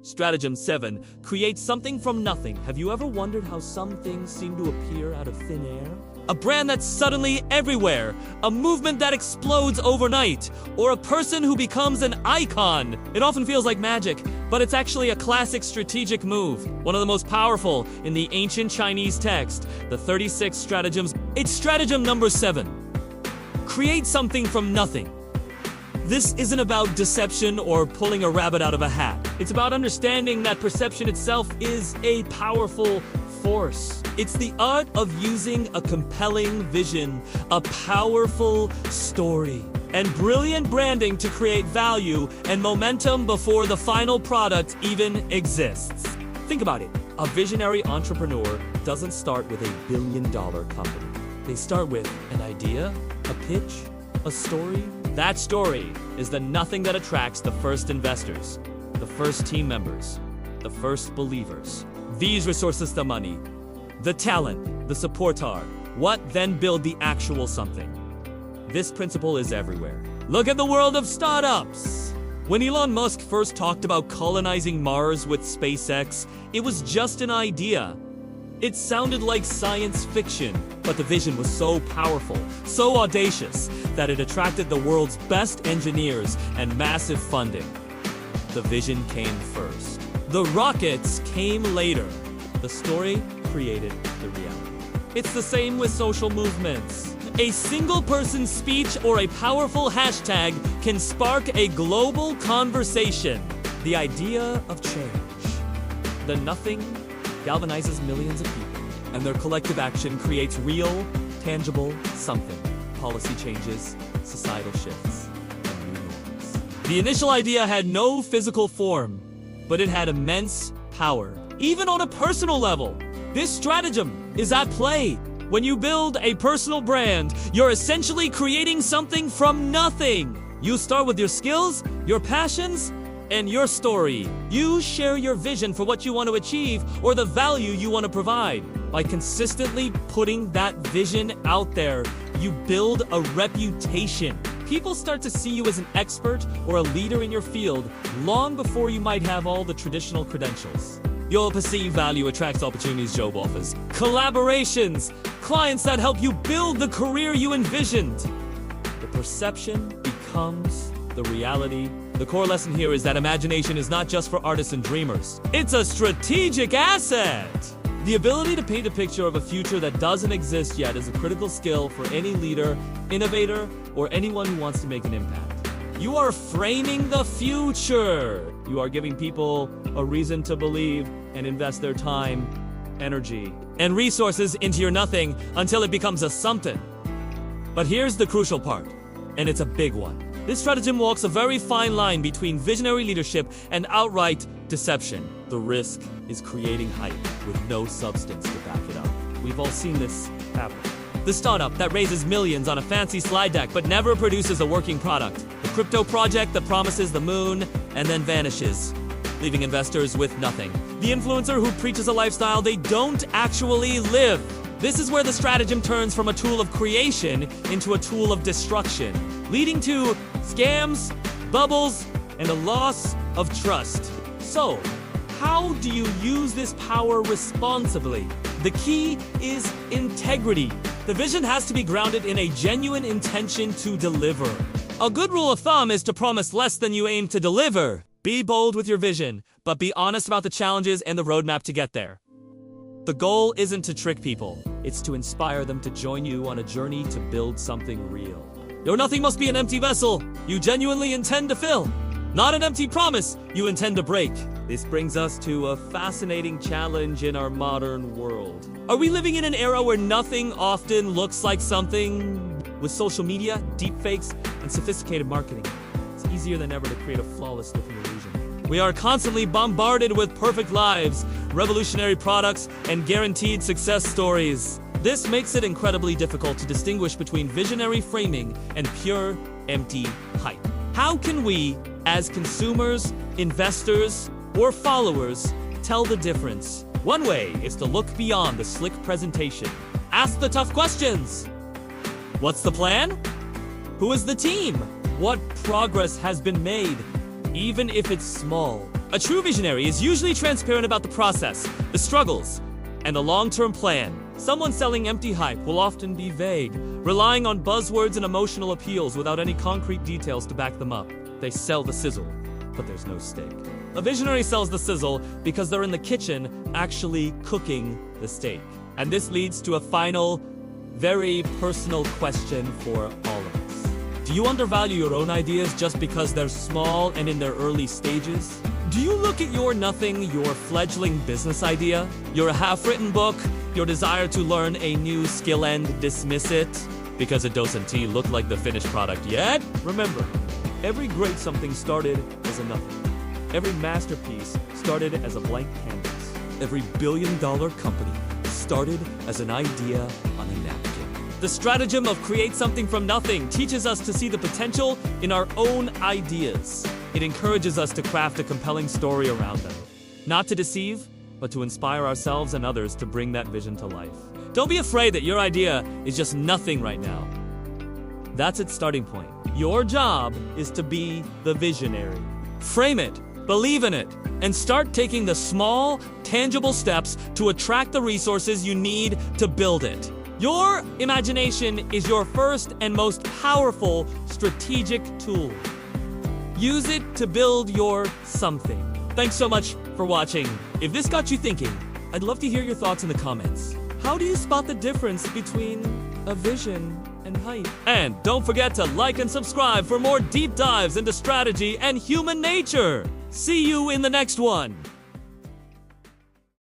Stratagem 7. Create something from nothing. Have you ever wondered how some things seem to appear out of thin air? A brand that's suddenly everywhere, a movement that explodes overnight, or a person who becomes an icon. It often feels like magic, but it's actually a classic strategic move, one of the most powerful in the ancient Chinese text, the 36 Stratagems. It's stratagem number 7. Create something from nothing. This isn't about deception or pulling a rabbit out of a hat. It's about understanding that perception itself is a powerful force. It's the art of using a compelling vision, a powerful story, and brilliant branding to create value and momentum before the final product even exists. Think about it. A visionary entrepreneur doesn't start with a billion-dollar company. They start with an idea, a pitch, a story. That story is the nothing that attracts the first investors, the first team members, the first believers. These resources, the money, the talent, the support are what then build the actual something. This principle is everywhere. Look at the world of startups. When Elon Musk first talked about colonizing Mars with SpaceX, it was just an idea. It sounded like science fiction, but the vision was so powerful, so audacious, that it attracted the world's best engineers and massive funding. The vision came first. The rockets came later. The story created the reality. It's the same with social movements. A single person's speech or a powerful hashtag can spark a global conversation. The idea of change. The nothing galvanizes millions of people, and their collective action creates real, tangible something. Policy changes, societal shifts, and new norms. The initial idea had no physical form, but it had immense power, even on a personal level. This stratagem is at play. When you build a personal brand, you're essentially creating something from nothing. You start with your skills, your passions, and your story. You share your vision for what you want to achieve or the value you want to provide. By consistently putting that vision out there, you build a reputation. People start to see you as an expert or a leader in your field long before you might have all the traditional credentials. Your perceived value attracts opportunities, job offers, collaborations, clients that help you build the career you envisioned. The perception becomes the reality. The core lesson here is that imagination is not just for artists and dreamers. It's a strategic asset. The ability to paint a picture of a future that doesn't exist yet is a critical skill for any leader, innovator, or anyone who wants to make an impact. You are framing the future. You are giving people a reason to believe and invest their time, energy, and resources into your nothing until it becomes a something. But here's the crucial part, and it's a big one. This stratagem walks a very fine line between visionary leadership and outright deception. The risk is creating hype with no substance to back it up. We've all seen this happen. The startup that raises millions on a fancy slide deck but never produces a working product. The crypto project that promises the moon and then vanishes, leaving investors with nothing. The influencer who preaches a lifestyle they don't actually live. This is where the stratagem turns from a tool of creation into a tool of destruction, leading to scams, bubbles, and a loss of trust. So, how do you use this power responsibly? The key is integrity. The vision has to be grounded in a genuine intention to deliver. A good rule of thumb is to promise less than you aim to deliver. Be bold with your vision, but be honest about the challenges and the roadmap to get there. The goal isn't to trick people, it's to inspire them to join you on a journey to build something real. Your nothing must be an empty vessel you genuinely intend to fill, not an empty promise you intend to break. This brings us to a fascinating challenge in our modern world. Are we living in an era where nothing often looks like something? With social media, deepfakes, and sophisticated marketing, it's easier than ever to create a flawless-looking illusion. We are constantly bombarded with perfect lives, revolutionary products, and guaranteed success stories. This makes it incredibly difficult to distinguish between visionary framing and pure, empty hype. How can we, as consumers, investors, or followers, tell the difference? One way is to look beyond the slick presentation. Ask the tough questions. What's the plan? Who is the team? What progress has been made? Even if it's small, A true visionary is usually transparent about the process, the struggles, and the long-term plan. Someone selling empty hype will often be vague, relying on buzzwords and emotional appeals without any concrete details to back them up. They sell the sizzle, but there's no steak. A visionary sells the sizzle because they're in the kitchen actually cooking the steak. And this leads to a final, very personal question for all of us. Do you undervalue your own ideas just because they're small and in their early stages? Do you look at your nothing, your fledgling business idea, your half-written book, your desire to learn a new skill and dismiss it because it doesn't look like the finished product yet? Remember, every great something started as a nothing. Every masterpiece started as a blank canvas. Every billion-dollar company started as an idea on a napkin. The stratagem of create something from nothing teaches us to see the potential in our own ideas. It encourages us to craft a compelling story around them. Not to deceive, but to inspire ourselves and others to bring that vision to life. Don't be afraid that your idea is just nothing right now. That's its starting point. Your job is to be the visionary. Frame it, believe in it, and start taking the small, tangible steps to attract the resources you need to build it. Your imagination is your first and most powerful strategic tool. Use it to build your something. Thanks so much for watching. If this got you thinking, I'd love to hear your thoughts in the comments. How do you spot the difference between a vision and hype? And don't forget to like and subscribe for more deep dives into strategy and human nature. See you in the next one.